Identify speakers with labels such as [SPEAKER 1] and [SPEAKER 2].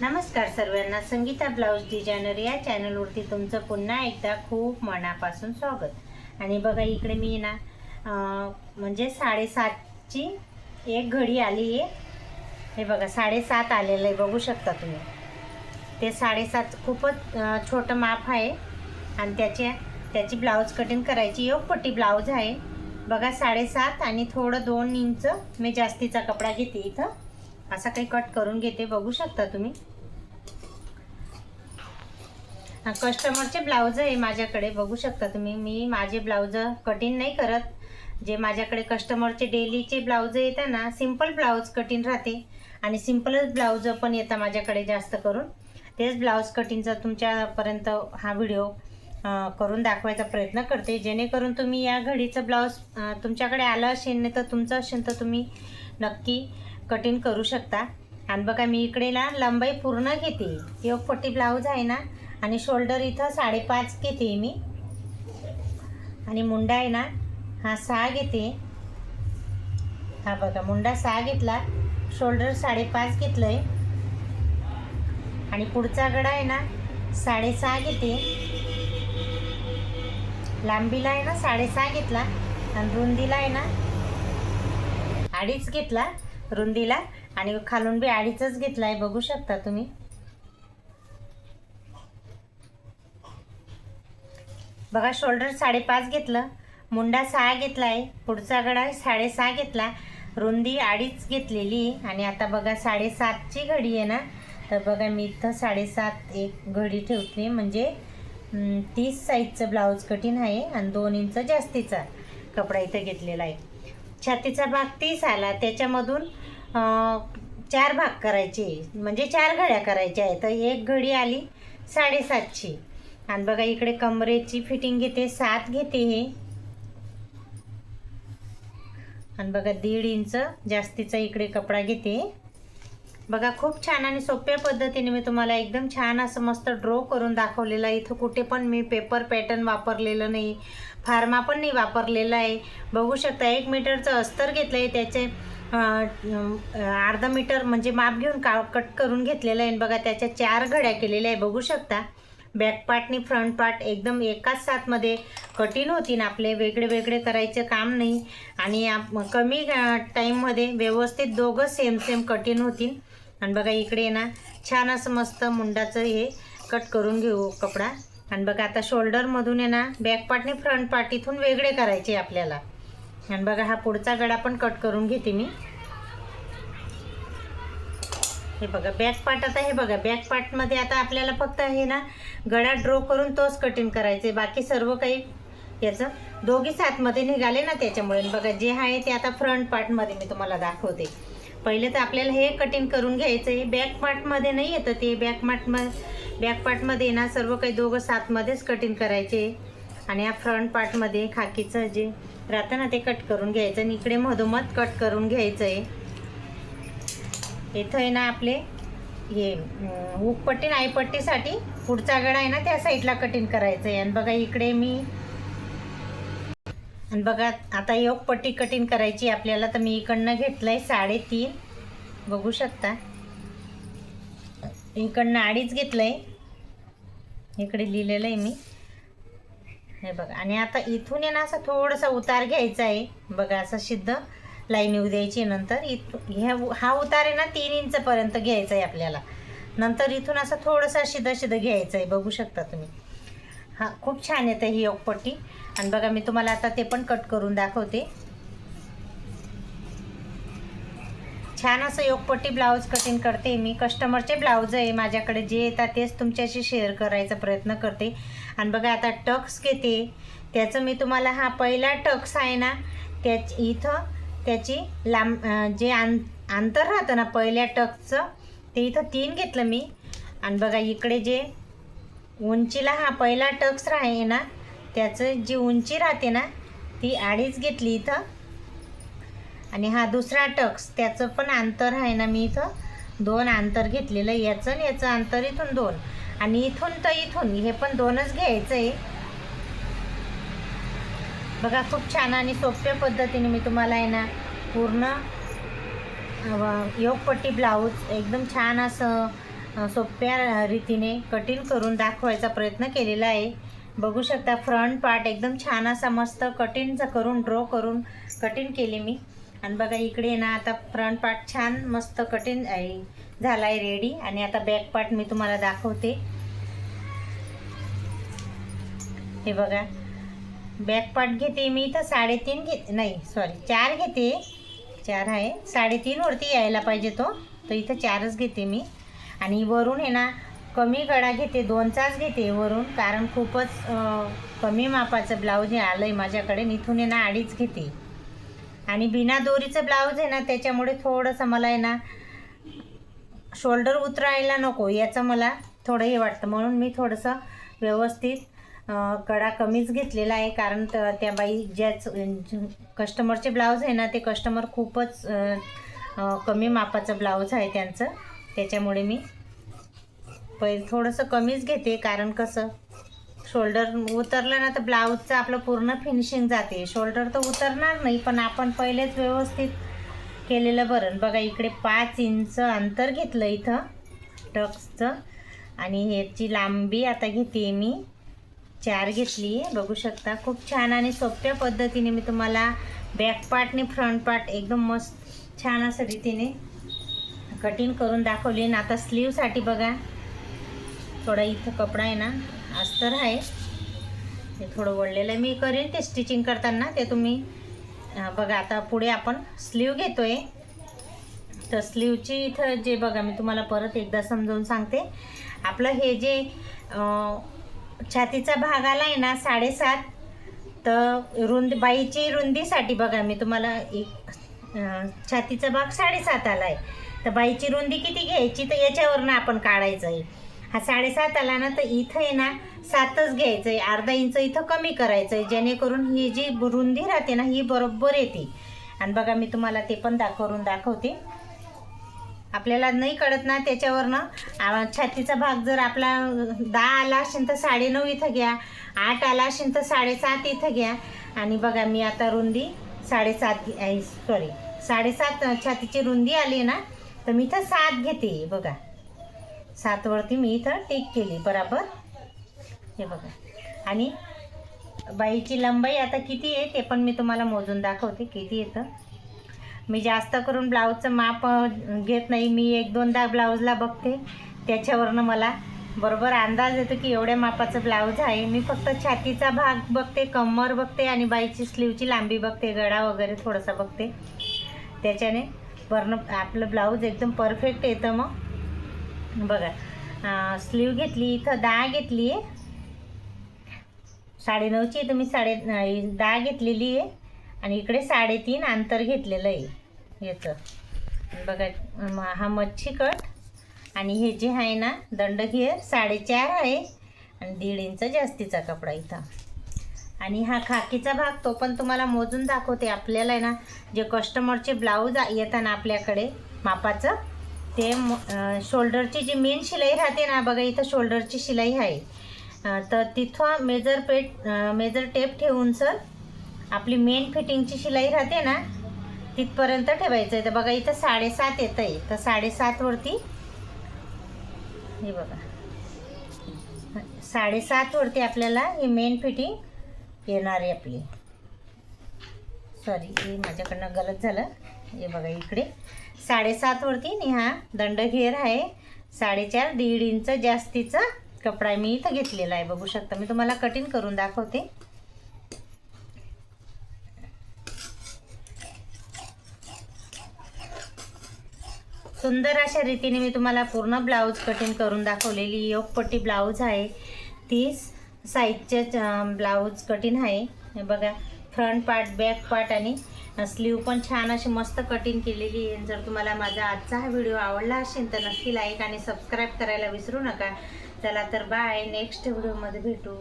[SPEAKER 1] नमस्कार सर्वांना, Sangeeta blouse designer या चॅनलवरती तुमचं पुन्हा एकदा खूप मनापासून स्वागत। आणि बघा इकडे मी ना म्हणजे 7:30ची एक घडी आली आहे। हे बघा 7:30 आलेलं आहे, बघू शकता तुम्ही। ते 7:30 खूपच छोटं माप आहे आणि त्याची ब्लाउज कटिंग करायची योगपट्टी ब्लाउज आहे। बघा 7:30 आणि थोडं 2 इंच मी जास्तीचा कपडा घेते, इथं असा काही कट करून घेते, बघू शकता तुम्ही। कस्टमरचे ब्लाउज आहे माझ्याकडे, बघू शकता तुम्ही। मी माझे ब्लाउज कटिंग नाही करत, जे माझ्याकडे कस्टमरचे डेलीचे ब्लाउज येतात ना, सिंपल ब्लाउज कटिंग राहते आणि सिंपलच ब्लाउज पण येतात माझ्याकडे जास्त करून। तेच ब्लाउज कटिंगचा तुमच्यापर्यंत हा व्हिडिओ करून दाखवायचा प्रयत्न करते, जेणेकरून तुम्ही या घडीचं ब्लाउज तुमच्याकडे आलं असेल नाही तर तुमचं असेल तर तुम्ही नक्की कटिंग करू शकता। आणि बघा मी इकडे ना लंबाई पूर्ण घेते, योगपट्टी ब्लाउज आहे ना, आणि शोल्डर इथं 5.5 घेते मी, आणि मुंडा आहे ना हा 6 घेते। हा बघा मुंडा 6 घेतला, शोल्डर 5.5 घेतलंय, आणि पुढचा गळा आहे ना 6.5 घेते। लांबीला आहे ना 6.5 घेतला आणि रुंदीला आहे ना 2.5 घेतला रुंदीला, आणि खालून बी 2.5च घेतला आहे, बघू शकता तुम्ही। बघा शोल्डर 5.5 घेतलं, मुंडा 6 घेतला आहे, पुढचा गळा 6.5 घेतला, रुंदी 2.5 घेतलेली, आणि आता बघा 7:30ची घडी आहे ना, तर बघा मी इथं 7:30 एक घडी ठेवते, म्हणजे 30 साईजचं ब्लाउज कटिंग आहे आणि 2 इंच जास्तीचा कपडा इथं घेतलेला आहे। छातीचा भाग 30 आला, त्याच्यामधून 4 भाग करायचे, म्हणजे 4 घड्या करायच्या आहेत, तर एक घडी आली 7:30ची। आणि बघा इकडे कमरेची फिटिंग घेते, 7 घेते हे, आणि बघा 1.5 इंच जास्तीचा इकडे कपडा घेते। बघा खूप छान आणि सोप्या पद्धतीने मी तुम्हाला एकदम छान असं मस्त ड्रॉ करून दाखवलेलं आहे। इथं कुठे पण मी पेपर पॅटर्न वापरलेलं नाही, फार्मा पण नाही वापरलेला आहे, बघू शकता। 1 मीटरचं अस्तर घेतलं आहे, त्याचे अर्धा मीटर म्हणजे माप घेऊन कट करून घेतलेलं आहे। बघा त्याच्या 4 घड्या केलेल्या आहे, बघू शकता। बॅक पार्टनी फ्रंट पार्ट एकदम एकाच साथमध्ये कटिंग होती ना, आपले वेगळे वेगळे करायचं काम नाही, आणि कमी टाईममध्ये व्यवस्थित दोघं सेम कटिंग होतील। आणि बघा इकडे ना छान असं मस्त मुंडाचं हे कट करून घेऊ कपडा। आणि बघा आता शोल्डरमधून आहे ना बॅक पार्टने फ्रंट पार्ट इथून वेगळे करायचे आपल्याला। आणि बघा हा पुढचा गळा पण कट करून घेते मी। हे बघा बॅक पार्ट, आता हे बघा बॅक पार्टमध्ये आता आपल्याला फक्त हे ना गळा ड्रॉ करून तोच कटिंग करायचे, बाकी सर्व काही याचं दोघी साथमध्ये निघाले ना, त्याच्यामुळे बघा जे आहे ते आता फ्रंट पार्टमध्ये मी तुम्हाला दाखवते। पहिले तर आपल्याला हे कटिंग करून घ्यायचं आहे, बॅक पार्टमध्ये नाही येतं ते, बॅक पार्टमध्ये ना सर्व काही दोघं साथमध्येच कटिंग करायचे, आणि या फ्रंट पार्टमध्ये खाकीचं जे राहतं ना ते कट करून घ्यायचं, आणि इकडे मधोमध कट करून घ्यायचं आहे। इथं आहे ना आपले हे हुकपट्टी नाईपट्टीसाठी पुढचा गळा आहे ना त्या साईडला कटिंग करायचं आहे। आणि बघा इकडे मी, आणि बघा आता योगपट्टी कटिंग करायची आपल्याला, तर मी इकडनं घेतलं आहे 3.5, बघू शकता। इकडनं 2.5 घेतलं आहे, इकडे लिहिलेलं आहे मी, हे बघा। आणि आता इथून आहे ना असं थोडासा उतार घ्यायचा आहे, बघा असं सिद्ध लाईन येऊ द्यायची। नंतर हा उतार आहे ना 3 इंचपर्यंत घ्यायचा आहे आपल्याला, नंतर इथून असं थोडंसं सिधं घ्यायचं आहे, बघू शकता तुम्ही। हा खूप छान येतं ही योगपट्टी। आणि बघा मी तुम्हाला आता ते पण कट करून दाखवते। छान असं योगपट्टी ब्लाउज कटिंग करते मी, कस्टमरचे ब्लाउज आहे माझ्याकडे, जे येतात तेच तुमच्याशी शेअर करायचा प्रयत्न करते। आणि बघा आता टक्स घेते, त्याचं मी तुम्हाला, हा पहिला टक्स आहे ना इथं त्याची जे अंतर राहतं ना पहिल्या टक्सचं, ते इथं 3 घेतलं मी। आणि बघा इकडे जे उंचीला हा पहिला टक्स आहे ना, त्याचं जी उंची राहते ना ती 2.5 घेतली इथं, आणि हा दुसरा टक्स त्याचं पण अंतर आहे ना, मी इथं 2 अंतर घेतलेलं, याचं आणि याचं अंतर इथून 2, आणि इथून तर इथून हे पण 2च घ्यायचं आहे। बघा खूप छान आणि सोप्या पद्धतीने मी तुम्हाला आहे ना पूर्ण योगपट्टी ब्लाऊज एकदम छान असं सोप्या रीतीने कटिंग करून दाखवायचा प्रयत्न केलेला आहे. बघू शकता फ्रंट पार्ट एकदम छान असा मस्त कटिंगचा करून ड्रॉ करून कटिंग केली मी. आणि बघा इकडे ना आता फ्रंट पार्ट छान मस्त कटिंग झाला आहे रेडी. आणि आता बॅक पार्ट मी तुम्हाला दाखवते. हे बघा बॅक पार्ट घेते मी इथं 3.5 घेते, नाही सॉरी 4 घेते. 4 आहे, 3.5 वरती यायला पाहिजे तो, तर इथं 4च घेते मी. आणि वरून आहे ना कमी गळा घेते, 2चाच घेते वरून, कारण खूपच कमी मापाचं ब्लाऊज हे आलं आहे माझ्याकडे. इथून आहे ना 2.5 घेते. आणि बिना दोरीचं ब्लाऊज आहे ना त्याच्यामुळे थोडंसं मला आहे ना शोल्डर उतरायला नको याचं मला थोडं हे वाटतं, म्हणून मी थोडंसं व्यवस्थित कडा कमीच घेतलेला आहे. कारण त्या बाई ज्याच कस्टमरचे ब्लाऊज आहे ना ते कस्टमर खूपच कमी मापाचं ब्लाऊज आहे त्यांचं, त्याच्यामुळे मी पहिले थोडंसं कमीच घेते. कारण कसं शोल्डर उतरलं ना तर ब्लाऊजचं आपलं पूर्ण फिनिशिंग जाते. शोल्डर तर उतरणार नाही, पण आपण पहिलेच व्यवस्थित केलेलं बरं. बघा इकडे 5 इंच अंतर घेतलं इथं टक्सचं. आणि ह्याची लांबी आता घेते मी 4 घेतली आहे. बघू शकता खूप छान आणि सोप्या पद्धतीने मी तुम्हाला बॅक पार्ट आणि फ्रंट पार्ट एकदम मस्त छान असं रीतीने कटिंग करून दाखवली. आणि आता स्लीवसाठी बघा थोडा इथं कपडा आहे ना अस्तर आहे, ते थोडं वळलेलं आहे. मी करेन ते स्टिचिंग करताना, ते तुम्ही बघा. आता पुढे आपण स्लीव घेतोय, तर स्लीवची इथं जे बघा मी तुम्हाला परत एकदा समजावून सांगते. आपलं हे जे छातीचा भाग आला आहे ना 7.5, तर बाईची रुंदीसाठी बघा मी तुम्हाला छातीचा भाग 7.5 आला आहे, तर बाईची रुंदी किती घ्यायची तर याच्यावरनं आपण काढायचं आहे. हा 7.5 आला ना तर इथं आहे ना 7च घ्यायचं आहे, अर्धा इंच इथं कमी करायचं आहे, जेणेकरून ही जी रुंदी राहते ना ही बरोबर येते. आणि बघा मी तुम्हाला ते पण करून दाखवते. आपल्याला नाही कळत ना त्याच्यावरनं छातीचा भाग जर आपला 10 आला असेल तर 9.5 इथं घ्या, 8 आला असेल तर 7.5 इथं घ्या. आणि बघा मी आता रुंदी 7.5 छातीची रुंदी आली ना तर मी इथं 7 घेते. बघा 7 वरती मी इथं टिक केली बरोबर. हे बघा. आणि बाईची लंबाई आता किती आहे ते पण मी तुम्हाला मोजून दाखवते किती येतं. मी जास्त करून ब्लाऊजचं माप घेत नाही, मी 1-2दा ब्लाऊजला बघते, त्याच्यावरनं मला बरोबर अंदाज येतो की एवढ्या मापाचं ब्लाऊज आहे. मी फक्त छातीचा भाग बघते, कमर बघते आणि बाईची स्लीवची लांबी बघते, गळा वगैरे थोडासा बघते, त्याच्याने वरनं आपलं ब्लाऊज एकदम परफेक्ट येतं. मग बघा स्लीव घेतली इथं 10 घेतली आहे, 9.5ची तर मी 10 घेतलेली आहे. आणि इकडे 3.5 अंतर घेतलेलं आहे याचं. बघा हा मच्छी कट. आणि हे जे आहे ना दंड घेर 4.5 आहे आणि 1.5 इंच जास्तीचा कपडा इथं. आणि हा खाकीचा भाग तो पण तुम्हाला मोजून दाखवते. आपल्याला आहे ना जे कस्टमरचे ब्लाऊज येतात ना आपल्याकडे मापाचं, ते शोल्डरची जी मेन शिलाई राहते ना बघा इथं शोल्डरची शिलाई आहे, तर तिथं मेजर टेप ठेवून सर आपली मेन फिटिंगची शिलाई राहते ना तिथपर्यंत ठेवायचं आहे. तर बघा इथं 7.5 येतं आहे, तर 7.5 वरती हे बघा 7.5 वरती आपल्याला ही मेन फिटिंग येणार आहे आपली. सॉरी हे माझ्याकडनं गलत झालं. हे बघा इकडे 7.5 वरती आणि हा दंड घेर आहे 4.5, 1.5 इंच जास्तीचा कपडा मी इथं घेतलेला आहे. बघू शकता मी तुम्हाला कटिंग करून दाखवते. सुंदर अशा रीतीने मी तुम्हाला पूर्ण ब्लाऊज कटिंग करून दाखवलेली. योगपट्टी ब्लाऊज आहे, 30 साईजचे ब्लाऊज कटिंग आहे. हे बघा फ्रंट पार्ट, बॅक पार्ट आणि स्लीव पण छान अशी मस्त कटिंग केलेली आहे. जर तुम्हाला माझा आजचा हा व्हिडिओ आवडला असेल तर नक्की लाईक आणि सबस्क्राईब करायला विसरू नका. चला तर बाय, नेक्स्ट व्हिडिओमध्ये भेटू.